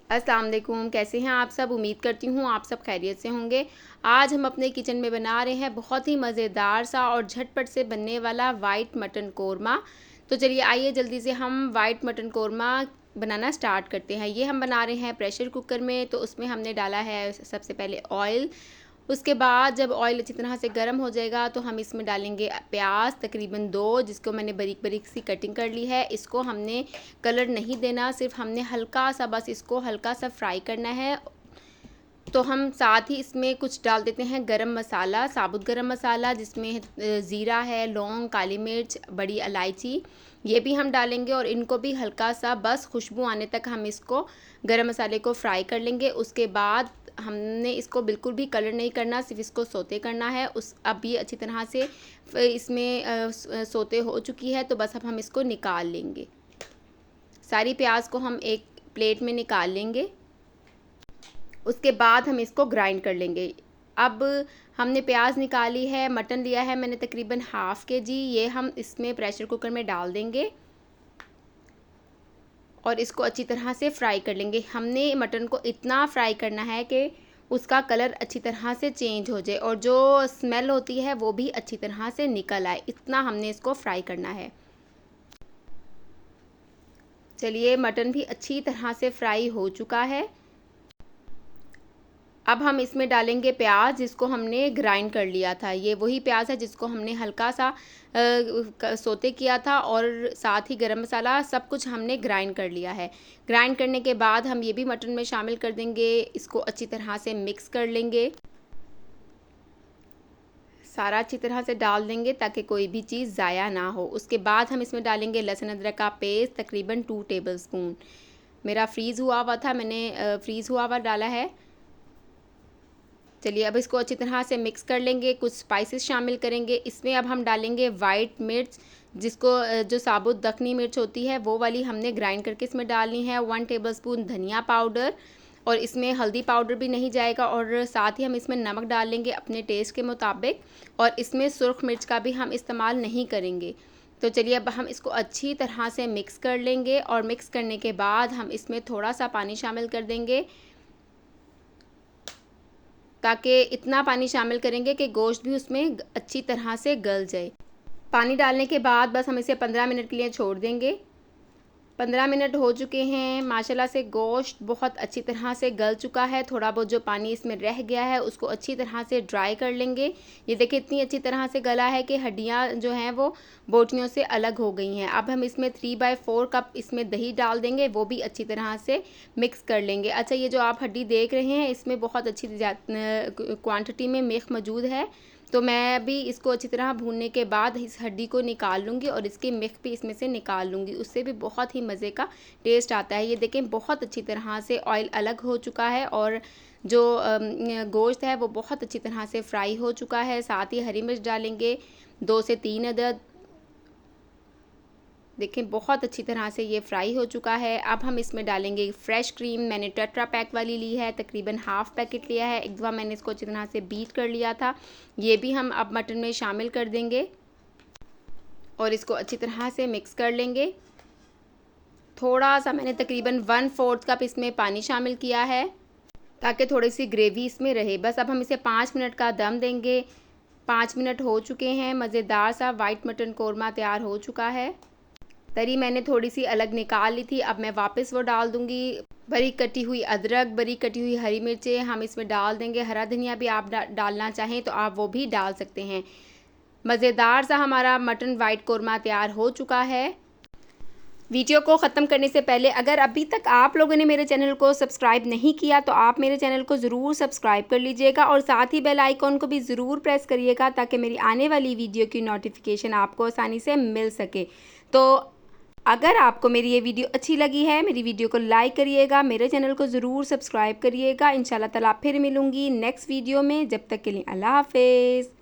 अस्सलाम वालेकुम, कैसे हैं आप सब। उम्मीद करती हूँ आप सब खैरियत से होंगे। आज हम अपने किचन में बना रहे हैं बहुत ही मज़ेदार सा और झटपट से बनने वाला वाइट मटन कोरमा। तो चलिए आइए जल्दी से हम वाइट मटन कोरमा बनाना स्टार्ट करते हैं। ये हम बना रहे हैं प्रेशर कुकर में। तो उसमें हमने डाला है सबसे पहले ऑयल। उसके बाद जब ऑयल अच्छी तरह से गर्म हो जाएगा तो हम इसमें डालेंगे प्याज, तकरीबन 2, जिसको मैंने बारीक बारीक सी कटिंग कर ली है। इसको हमने कलर नहीं देना, सिर्फ हमने हल्का सा बस इसको हल्का सा फ्राई करना है। तो हम साथ ही इसमें कुछ डाल देते हैं गरम मसाला, साबुत गरम मसाला, जिसमें ज़ीरा है, लौंग, काली मिर्च, बड़ी इलायची, ये भी हम डालेंगे। और इनको भी हल्का सा बस खुशबू आने तक हम इसको गरम मसाले को फ्राई कर लेंगे। उसके बाद हमने इसको बिल्कुल भी कलर नहीं करना, सिर्फ इसको सोते करना है। अब ये अच्छी तरह से इसमें सोते हो चुकी है। तो बस अब हम इसको निकाल लेंगे। सारी प्याज को हम एक प्लेट में निकाल लेंगे। उसके बाद हम इसको ग्राइंड कर लेंगे। अब हमने प्याज निकाली है, मटन लिया है मैंने तकरीबन ½ kg, ये हम इसमें प्रेशर कुकर में डाल देंगे और इसको अच्छी तरह से फ्राई कर लेंगे। हमने मटन को इतना फ्राई करना है कि उसका कलर अच्छी तरह से चेंज हो जाए और जो स्मेल होती है वो भी अच्छी तरह से निकल आए, इतना हमने इसको फ्राई करना है। चलिए मटन भी अच्छी तरह से फ्राई हो चुका है। अब हम इसमें डालेंगे प्याज, जिसको हमने ग्राइंड कर लिया था। ये वही प्याज है जिसको हमने हल्का सा सोते किया था और साथ ही गरम मसाला सब कुछ हमने ग्राइंड कर लिया है। ग्राइंड करने के बाद हम ये भी मटन में शामिल कर देंगे। इसको अच्छी तरह से मिक्स कर लेंगे, सारा अच्छी तरह से डाल देंगे ताकि कोई भी चीज़ ज़ाया ना हो। उसके बाद हम इसमें डालेंगे लहसुन अदरक का पेस्ट, तकरीबन 2 टेबलस्पून। मेरा फ्रीज़ हुआ हुआ था, मैंने फ्रीज़ हुआ हुआ डाला है। चलिए अब इसको अच्छी तरह से मिक्स कर लेंगे। कुछ स्पाइसेस शामिल करेंगे इसमें। अब हम डालेंगे वाइट मिर्च, जिसको जो साबुत दखनी मिर्च होती है वो वाली हमने ग्राइंड करके इसमें डालनी है। 1 टेबलस्पून धनिया पाउडर, और इसमें हल्दी पाउडर भी नहीं जाएगा। और साथ ही हम इसमें नमक डाल लेंगे अपने टेस्ट के मुताबिक, और इसमें सुर्ख मिर्च का भी हम इस्तेमाल नहीं करेंगे। तो चलिए अब हम इसको अच्छी तरह से मिक्स कर लेंगे और मिक्स करने के बाद हम इसमें थोड़ा सा पानी शामिल कर देंगे, ताकि इतना पानी शामिल करेंगे कि गोश्त भी उसमें अच्छी तरह से गल जाए। पानी डालने के बाद बस हम इसे 15 मिनट के लिए छोड़ देंगे। 15 मिनट हो चुके हैं। माशाल्लाह से गोश्त बहुत अच्छी तरह से गल चुका है। थोड़ा बहुत जो पानी इसमें रह गया है उसको अच्छी तरह से ड्राई कर लेंगे। ये देखिए इतनी अच्छी तरह से गला है कि हड्डियाँ जो हैं वो बोटियों से अलग हो गई हैं। अब हम इसमें 3/4 कप इसमें दही डाल देंगे, वो भी अच्छी तरह से मिक्स कर लेंगे। अच्छा, ये जो आप हड्डी देख रहे हैं इसमें बहुत अच्छी क्वान्टिटी में मिल्क मौजूद है। तो मैं अभी इसको अच्छी तरह भूनने के बाद इस हड्डी को निकाल लूँगी और इसकी मिल्क भी इसमें से निकाल लूँगी। उससे भी बहुत ही मज़े का टेस्ट आता है। ये देखें बहुत अच्छी तरह से ऑयल अलग हो चुका है और जो गोश्त है वो बहुत अच्छी तरह से फ्राई हो चुका है। साथ ही हरी मिर्च डालेंगे 2 से 3 अदद। देखें बहुत अच्छी तरह से ये फ्राई हो चुका है। अब हम इसमें डालेंगे फ्रेश क्रीम। मैंने टेट्रा पैक वाली ली है, तकरीबन ½ पैकेट लिया है। एक दफ़ा मैंने इसको अच्छी तरह से बीट कर लिया था। ये भी हम अब मटन में शामिल कर देंगे और इसको अच्छी तरह से मिक्स कर लेंगे। थोड़ा सा मैंने तकरीबन 1/4 कप इसमें पानी शामिल किया है ताकि थोड़ी सी ग्रेवी इसमें रहे। बस अब हम इसे 5 मिनट का दम देंगे। 5 मिनट हो चुके हैं। मज़ेदार सा वाइट मटन कोरमा तैयार हो चुका है। तरी मैंने थोड़ी सी अलग निकाल ली थी, अब मैं वापस वो डाल दूंगी। बारीक कटी हुई अदरक, बारीक कटी हुई हरी मिर्चें हम इसमें डाल देंगे। हरा धनिया भी आप डालना चाहें तो आप वो भी डाल सकते हैं। मज़ेदार सा हमारा मटन वाइट कोरमा तैयार हो चुका है। वीडियो को ख़त्म करने से पहले अगर अभी तक आप लोगों ने मेरे चैनल को सब्सक्राइब नहीं किया तो आप मेरे चैनल को ज़रूर सब्सक्राइब कर लीजिएगा और साथ ही बेल आइकॉन को भी ज़रूर प्रेस करिएगा ताकि मेरी आने वाली वीडियो की नोटिफिकेशन आपको आसानी से मिल सके। तो अगर आपको मेरी ये वीडियो अच्छी लगी है, मेरी वीडियो को लाइक करिएगा, मेरे चैनल को ज़रूर सब्सक्राइब करिएगा। इंशाल्लाह ताला फिर मिलूँगी नेक्स्ट वीडियो में। जब तक के लिए अल्लाह हाफ़िज़।